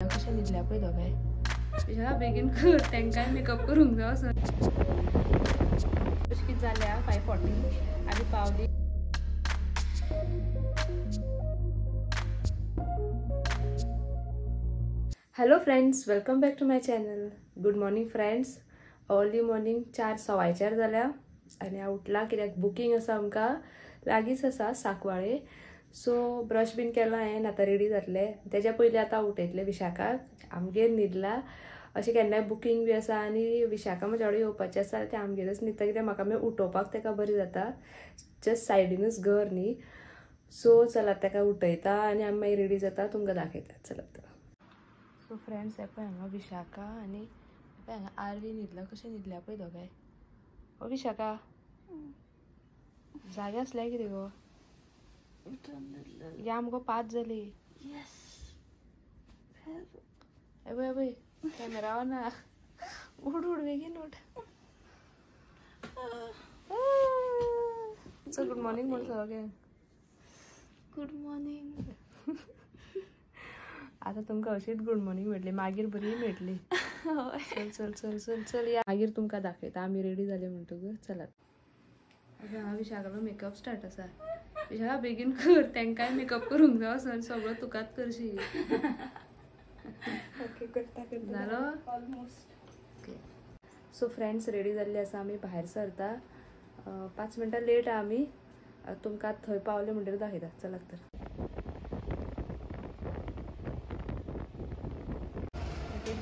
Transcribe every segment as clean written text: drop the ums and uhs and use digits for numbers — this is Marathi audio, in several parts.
कशें न्हिदल्या पळय दोगांय ह्या बेगीन कर तांकांय मेकअप करूंक जाय असो अशें कितें जाल्या 5:40 आमी पावली. Hello friends, welcome back to my channel. Good morning friends. Early morning 4:15 जाल्या आनी हांव उठलां कित्याक बुकींग आसा आमकां लागींच आसा सांकवाळे. सो ब्रश बीन केलो हांवें, आतां रेडी जातले. तेज्या पयलीं आतां उठयतले विशाखाक. आमगेर न्हिदला अशें केन्नाय बुकींग बी आसा आनी विशाखा म्हज्या वांगडा येवपाचें आसा तें आमगेरच न्हिदता कित्याक म्हाका मागीर उठोवपाक तेका बरें जाता. जस्ट सायडीनूच घर न्ही. सो चला तेका उठयता आनी आमी मागीर रेडी जाता, तुमकां दाखयता. चलत. सो फ्रेंड्स, हे पळय हांगा विशाखा आनी पळय हांगा आरवी न्हिदला. कशें न्हिदल्या पळय दोगांय. ओ विशाखा, जागे आसल्यार कितें गो? या मुगो 5 जाली. हे पळय कॅमेरा ऑन ना. उठ बेगीन उठ. सो गुड मॉर्निंग म्हण सगळ्यांक. Good morning. आता तुमकां अशीच गुड मॉर्निंग मेळटली, मागीर बरी मेळटली. चल चल चल चल चल या मागीर तुमकां दाखयता आमी रेडी जाले म्हणटकूच. चलात. हांगा विशाखालो मेकअप स्टार्ट आसा. विशाखा बेगीन कर तांकांय मेकअप करूंक जाय असो सगळो तुकाच करशी. ओके करता जालो almost. Okay. So friends, ready जाल्ली आसा आमी भायर सरता. 5 मिनटां लेट आमी. तुमकां थंय पावले म्हणटकीर दाखयता. चलात तर.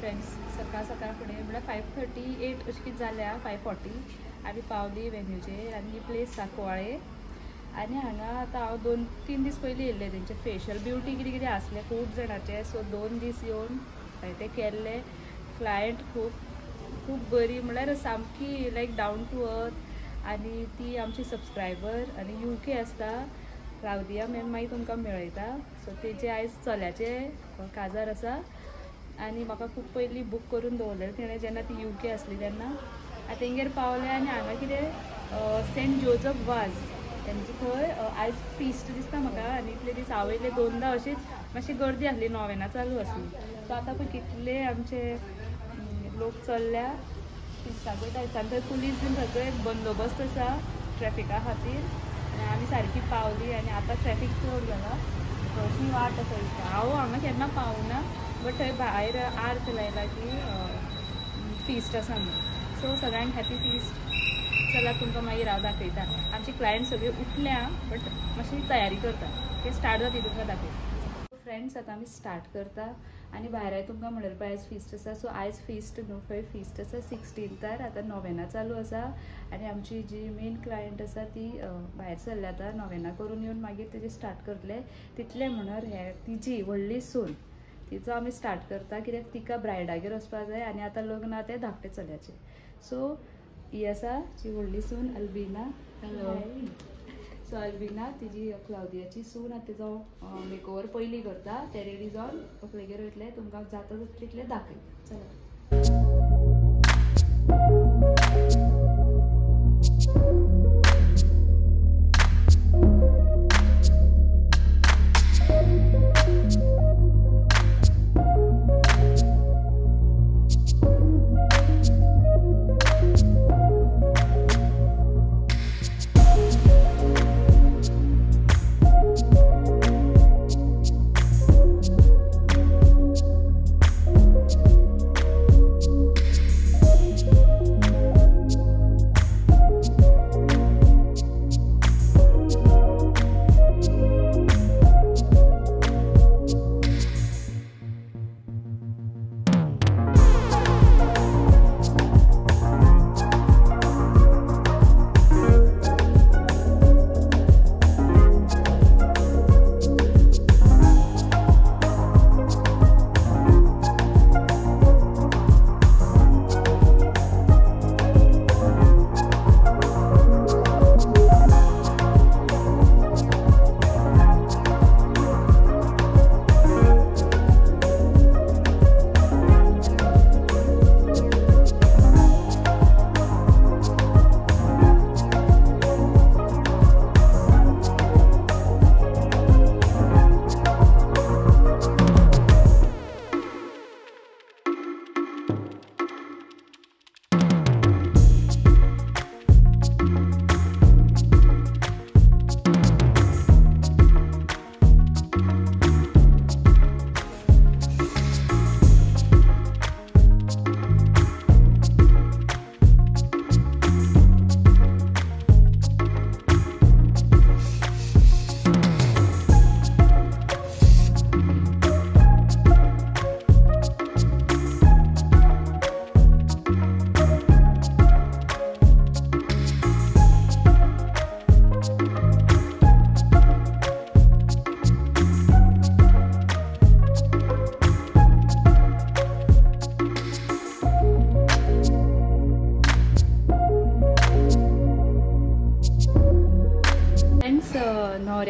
फ्रेंड्स, सकाळ फुडें म्हळ्यार 5:38 अशें कितें जाल्या 5:40 आमी पावली वेन्यूचेर आनी ही प्लेस सांकवाळे. आनी हांगा आतां हांव 2-3 दीस पयलीं येयल्लें. तेंचे फेशियल ब्युटी कितें कितें आसलें खूब जाणांचे. सो 2 दीस येवन हांवें तें केल्लें. क्लायंट खूब बरी, म्हळ्यार सामकी लायक डावन टू अर्थ. आनी ती आमची सबस्क्रायबर आनी UK आसता. रावदिया मॅम मागीर तुमकां मेळयता. सो तेजे आयज चल्याचे काजार आसा आनी म्हाका खूब पयलीं बूक करून दवरलेलें तिणें जेन्ना ती UK आसली तेन्ना. आतां तेंगेर पावलें आनी हांगा कितें सेंट जोझफ वाज तेंचे थंय आयज फिस्ट दिसता म्हाका. आनी इतले दीस हांव येयले 2दा अशीच मातशी गर्दी आसली, नोवेना चालू आसली. सो आतां पळय कितले आमचे लोक चल्ल्या फिस्टाच्या टायसान. थंय पुलीस बीन सगळे बंदोबस्त आसा ट्रॅफिका खातीर. आनी आमी सारकी पावली आनी आतां ट्रॅफीक चड जाला. अशी वाट आसा दिसता. हांव हांगा केन्ना पावना, बट थंय भायर आर्त लायला की फिस्ट आसा म्हणून. सो सगळ्यांक हॅपी फिस्ट. चला तुमकां मागीर हांव दाखयता. आमचे क्लायंट सगळे उठल्या बट मातशी तयारी करता. ते स्टार्ट जाता तुमकां दाखयता. फ्रेंड्स, आतां आमी स्टार्ट करता आनी भायर तुमकां म्हणल्यार पळय आयज फिस्ट आसा. सो आयज फिस्ट न्हू, खंय फिस्ट आसा 16थार. आतां नोवेना चालू आसा आनी आमची जी मेन क्लायंट आसा ती भायर सरल्या. आतां नोवेना करून येवन मागीर तेजे स्टार्ट करतले. तितले म्हणल्यार हे तिजी व्हडली सून तिचो आमी स्टार्ट करता कित्याक तिका ब्रायडागेर वचपाक जाय आनी आतां लग्न आहा तें धाकटें चल्याचें. सो ही आसा जी व्हडली सून अल्बिना. हॅलो. सो अल्बिना तिजी क्लाउदियाची सून. आतां तिजो मेकओवर पयलीं करता. ते रेडी जावन व्हंकलेगेर वयतले. तुमकां जाता तितले दाखयता. चला.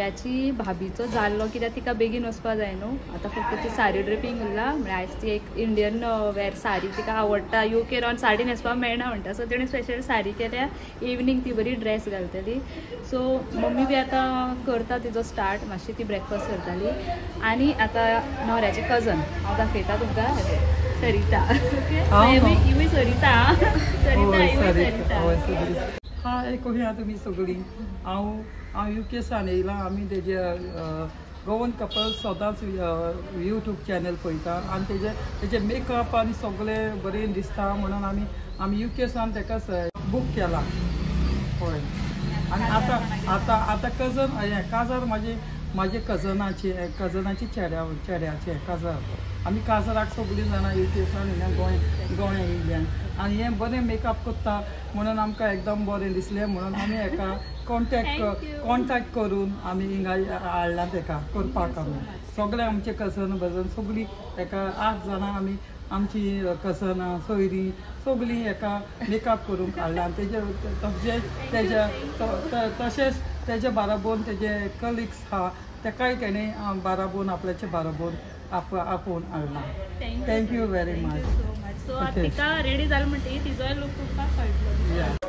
नवऱ्याची भाभीचो जाल्लो कित्याक तिका बेगीन वचपा जाय न्हू आतां फक्त ती साडी ड्रेपींग उरला म्हळ्यार आयज ती एक इंडियन वेर साडी तिका आवडटा UK रावन साडी न्हेसपाक मेळना म्हणटा सो तिणें स्पेशल साडी केल्या इवनींग ती बरी ड्रेस घालतली सो मम्मी बी आतां करता तिजो स्टार्ट मातशी ती ब्रेकफास्ट करताली आनी आतां नवऱ्याचे कजन हांव दाखयता तुमकां सरिता ओके सरिता हाय कशी आहा तुमी सगळीं हांव UK सान येयला आमी तेजे गोवन कपल सदांच यूट्यूब चॅनल पळयता आनी तेजे मेकअप आनी सगळें बरें दिसता म्हणून आमी UK सान तेका बूक केला हय आनी आतां कजन काजार म्हाजे कजनाची चेड्याचे काजार आमी काजराक सगळीं जाणां UK सान गोंया येयल्यान आनी हें बरें मेकअप करता म्हणून आमकां एकदम बरें दिसलें म्हणून आमी हेका कॉन्टॅक्ट करून आमी हिंगा हाडला तेका करपाक आमी सगळे आमचे कजन बजन सगळीं हेका 8 जाणां आमी आमची कजनां सोयरीं सगळीं हेका मेकअप करूंक हाडला आनी तशेंच तेजे बाराबोन तेजे कलिग्स आहा तेकाय तेणें बाराबोन आपल्याचे बाराबोन आपोवन हाडला थँक्यू व्हेरी मच सो तिका रेडी जालें म्हणटकीर तिजोय लूक तुमकां कळटलो